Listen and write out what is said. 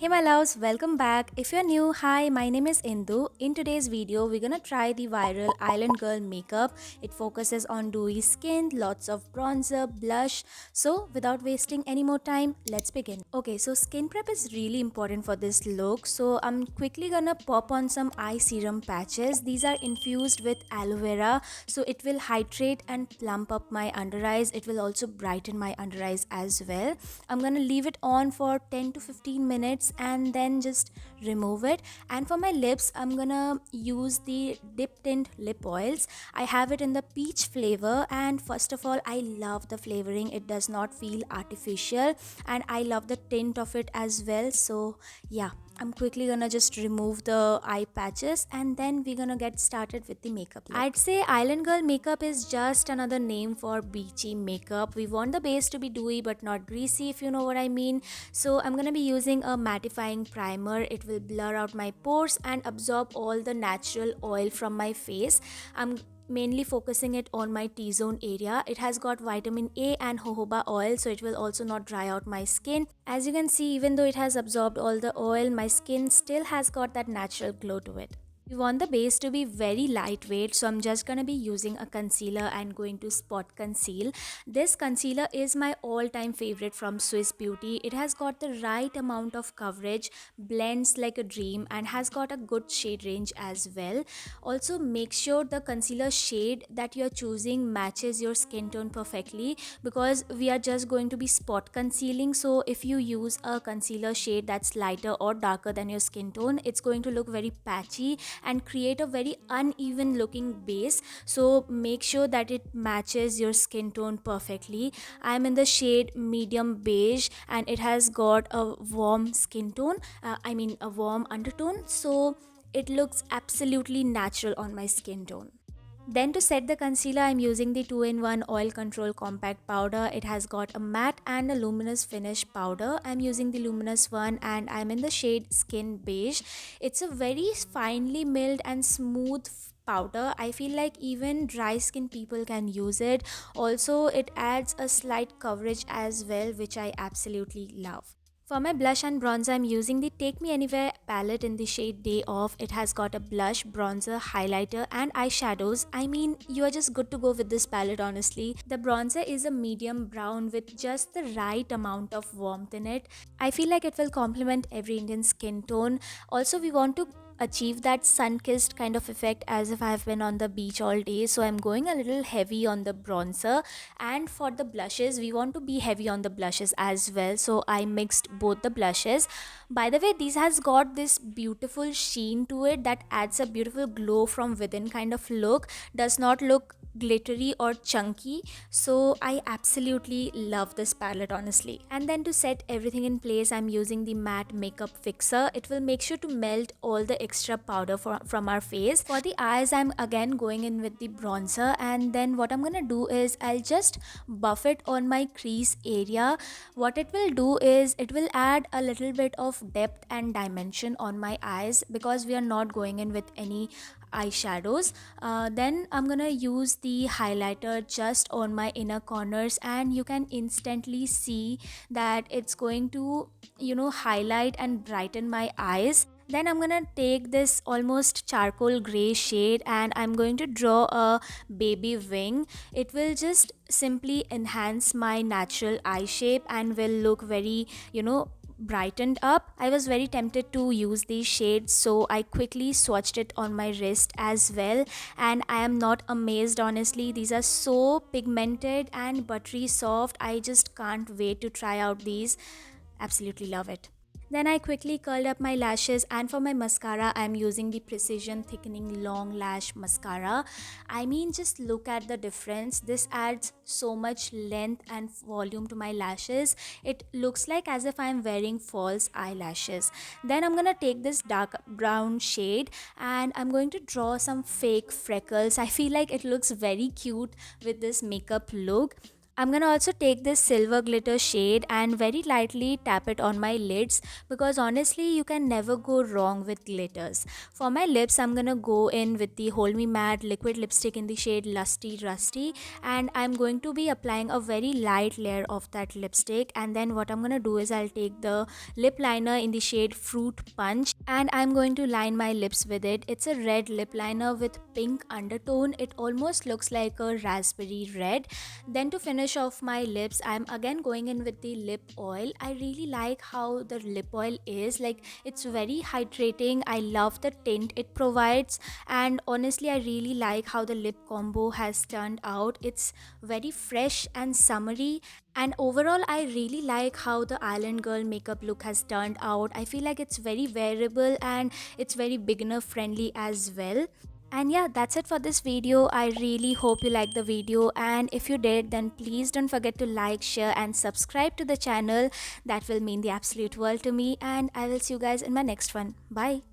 Hey my loves, welcome back. If you're new, hi, my name is Indu. In today's video, we're gonna try the viral Island Girl makeup. It focuses on dewy skin, lots of bronzer, blush. So without wasting any more time, let's begin. Okay, so skin prep is really important for this look. So I'm quickly gonna pop on some eye serum patches. These are infused with aloe vera. So it will hydrate and plump up my under eyes. It will also brighten my under eyes as well. I'm gonna leave it on for 10 to 15 minutes and then just remove it. And for my lips, I'm gonna use the dip tint lip oils. I have it in the peach flavor, and first of all, I love the flavoring. It does not feel artificial, and I love the tint of it as well. So yeah, I'm quickly gonna just remove the eye patches and then we're gonna get started with the makeup look. I'd say Island Girl makeup is just another name for beachy makeup. We want the base to be dewy but not greasy, if you know what I mean. So I'm gonna be using a mattifying primer. It will blur out my pores and absorb all the natural oil from my face. I'm mainly focusing it on my T-zone area. It has got vitamin A and jojoba oil, so it will also not dry out my skin. As you can see, even though it has absorbed all the oil, my skin still has got that natural glow to it. We want the base to be very lightweight, so I'm just going to be using a concealer and going to spot conceal. This concealer is my all-time favorite from Swiss Beauty. It has got the right amount of coverage, blends like a dream, and has got a good shade range as well. Also, make sure the concealer shade that you're choosing matches your skin tone perfectly, because we are just going to be spot concealing. So if you use a concealer shade that's lighter or darker than your skin tone, it's going to look very patchy and create a very uneven looking base. So make sure that it matches your skin tone perfectly. I'm in the shade medium beige and it has got a warm skin tone, a warm undertone, so it looks absolutely natural on my skin tone. Then to set the concealer, I'm using the 2-in-1 Oil Control Compact Powder. It has got a matte and a luminous finish powder. I'm using the luminous one and I'm in the shade Skin Beige. It's a very finely milled and smooth powder. I feel like even dry skin people can use it. Also, it adds a slight coverage as well, which I absolutely love. For my blush and bronzer, I'm using the Take Me Anywhere palette in the shade Day Off. It has got a blush, bronzer, highlighter and eyeshadows. I mean, you are just good to go with this palette, honestly. The bronzer is a medium brown with just the right amount of warmth in it. I feel like it will complement every Indian skin tone. Also, we want to achieve that sun-kissed kind of effect as if I've been on the beach all day. So I'm going a little heavy on the bronzer, and for the blushes we want to be heavy on the blushes as well. So I mixed both the blushes. By the way, this has got this beautiful sheen to it that adds a beautiful glow from within kind of look. Does not look glittery or chunky, so I absolutely love this palette, honestly. And then to set everything in place, I'm using the matte makeup fixer. It will make sure to melt all the extra powder from our face. For the eyes, I'm again going in with the bronzer, and then what I'm gonna do is I'll just buff it on my crease area. What it will do is it will add a little bit of depth and dimension on my eyes, because we are not going in with any eyeshadows. Then I'm gonna use the highlighter just on my inner corners, and you can instantly see that it's going to highlight and brighten my eyes. Then I'm gonna take this almost charcoal gray shade and I'm going to draw a baby wing. It will just simply enhance my natural eye shape and will look very brightened up. I was very tempted to use these shades, so I quickly swatched it on my wrist as well, and I am not amazed, honestly. These are so pigmented and buttery soft. I just can't wait to try out these. Absolutely love it. Then I quickly curled up my lashes, and for my mascara I am using the Precision Thickening Long Lash Mascara. I mean, just look at the difference. This adds so much length and volume to my lashes. It looks like as if I am wearing false eyelashes. Then I'm gonna take this dark brown shade and I'm going to draw some fake freckles. I feel like it looks very cute with this makeup look. I'm gonna also take this silver glitter shade and very lightly tap it on my lids, because honestly you can never go wrong with glitters. For my lips, I'm gonna go in with the Hold Me Matte liquid lipstick in the shade Lusty Rusty, and I'm going to be applying a very light layer of that lipstick. And then what I'm gonna do is I'll take the lip liner in the shade Fruit Punch and I'm going to line my lips with it. It's a red lip liner with pink undertone. It almost looks like a raspberry red. Then to finish off my lips, I'm again going in with the lip oil. I really like how the lip oil is, like it's very hydrating. I love the tint it provides, and honestly I really like how the lip combo has turned out. It's very fresh and summery, and overall I really like how the Island Girl makeup look has turned out. I feel like it's very wearable and it's very beginner friendly as well. And yeah, that's it for this video. I really hope you liked the video, and if you did, then please don't forget to like, share and subscribe to the channel. That will mean the absolute world to me, and I will see you guys in my next one. Bye.